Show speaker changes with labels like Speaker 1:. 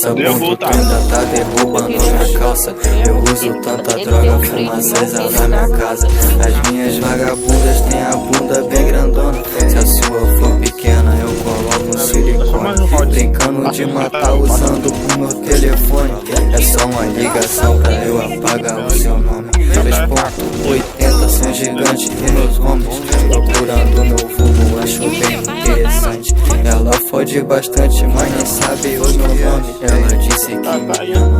Speaker 1: Nossa, quando tu ainda tá derrubando minha calça. Eu uso tanta droga, fumo acesa na minha casa. As minhas vagabundas têm a bunda bem grandona. Se a sua for pequena, eu coloco um silicone. Brincando de matar usando o meu telefone. É só uma ligação pra eu apagar o seu nome. 3.80, são gigantes e meus homens. Procurando meu vulgo, acho bem interessante. Ela fode bastante, mas nem sabe o meu nome. Ela disse que me ama,